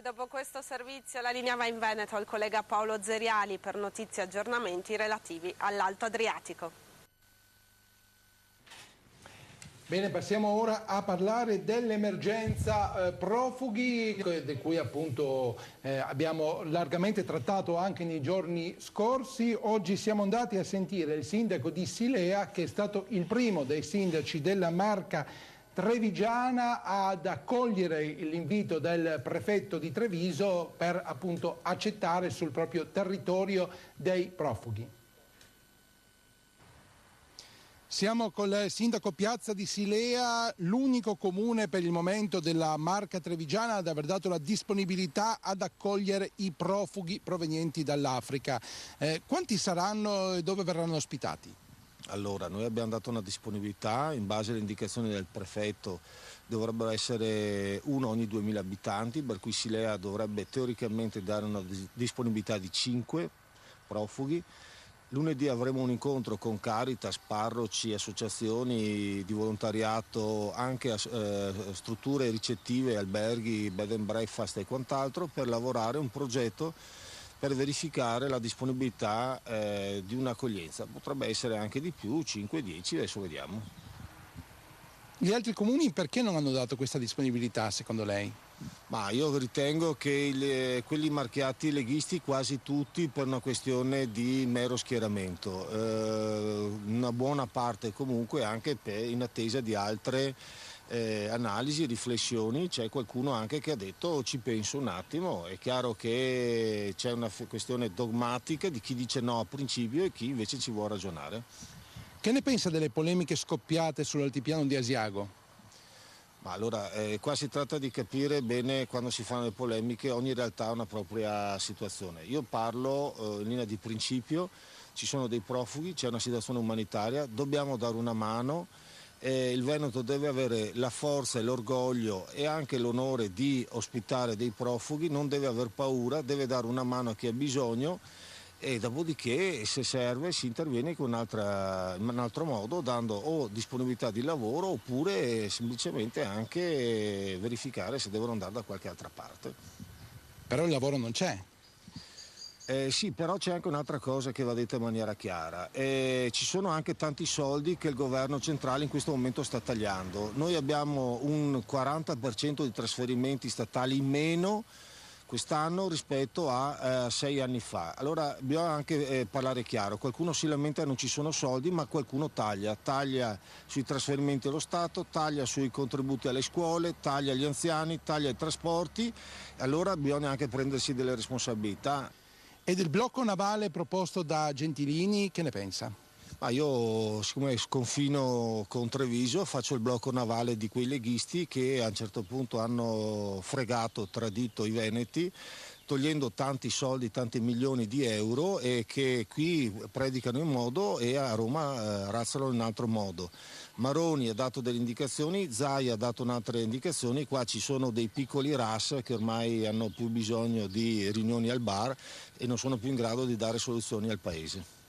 E dopo questo servizio la linea va in Veneto al collega Paolo Zeriali per notizie e aggiornamenti relativi all'Alto Adriatico. Bene, passiamo ora a parlare dell'emergenza profughi, di cui appunto abbiamo largamente trattato anche nei giorni scorsi. Oggi siamo andati a sentire il sindaco di Silea, che è stato il primo dei sindaci della Marca trevigiana ad accogliere l'invito del prefetto di Treviso per appunto accettare sul proprio territorio dei profughi. Siamo col sindaco Piazza di Silea, l'unico comune per il momento della Marca trevigiana ad aver dato la disponibilità ad accogliere i profughi provenienti dall'Africa. Quanti saranno e dove verranno ospitati? Allora, noi abbiamo dato una disponibilità in base alle indicazioni del prefetto, dovrebbero essere uno ogni 2000 abitanti, per cui Silea dovrebbe teoricamente dare una disponibilità di 5 profughi. Lunedì avremo un incontro con Caritas, parroci, associazioni di volontariato, anche strutture ricettive, alberghi, bed and breakfast e quant'altro, per lavorare un progetto per verificare la disponibilità di un'accoglienza. Potrebbe essere anche di più, 5-10, adesso vediamo. Gli altri comuni perché non hanno dato questa disponibilità secondo lei? Ma io ritengo che quelli marchiati leghisti quasi tutti per una questione di mero schieramento, una buona parte comunque anche in attesa di altre analisi, riflessioni. C'è qualcuno anche che ha detto ci penso un attimo. È chiaro che c'è una questione dogmatica di chi dice no a principio e chi invece ci vuole ragionare. Che ne pensa delle polemiche scoppiate sull'altipiano di Asiago? Ma allora, qua si tratta di capire bene quando si fanno le polemiche, ogni realtà ha una propria situazione. Io parlo in linea di principio, ci sono dei profughi, c'è una situazione umanitaria, dobbiamo dare una mano, il Veneto deve avere la forza e l'orgoglio e anche l'onore di ospitare dei profughi, non deve aver paura, deve dare una mano a chi ha bisogno. E dopodiché, se serve, si interviene in un altro modo, dando o disponibilità di lavoro oppure semplicemente anche verificare se devono andare da qualche altra parte. Però il lavoro non c'è. Sì, però c'è anche un'altra cosa che va detta in maniera chiara. Ci sono anche tanti soldi che il governo centrale in questo momento sta tagliando. Noi abbiamo un 40% di trasferimenti statali in meno quest'anno rispetto a 6 anni fa. Allora bisogna anche parlare chiaro, qualcuno si lamenta che non ci sono soldi, ma qualcuno taglia sui trasferimenti allo Stato, taglia sui contributi alle scuole, taglia agli anziani, taglia ai trasporti, allora bisogna anche prendersi delle responsabilità. E del blocco navale proposto da Gentilini, che ne pensa? Ma io, siccome sconfino con Treviso, faccio il blocco navale di quei leghisti che a un certo punto hanno fregato, tradito i veneti, togliendo tanti soldi, tanti milioni di euro, e che qui predicano in un modo e a Roma razzano in un altro modo. Maroni ha dato delle indicazioni, Zai ha dato un'altra indicazione, qua ci sono dei piccoli RAS che ormai hanno più bisogno di riunioni al bar e non sono più in grado di dare soluzioni al paese.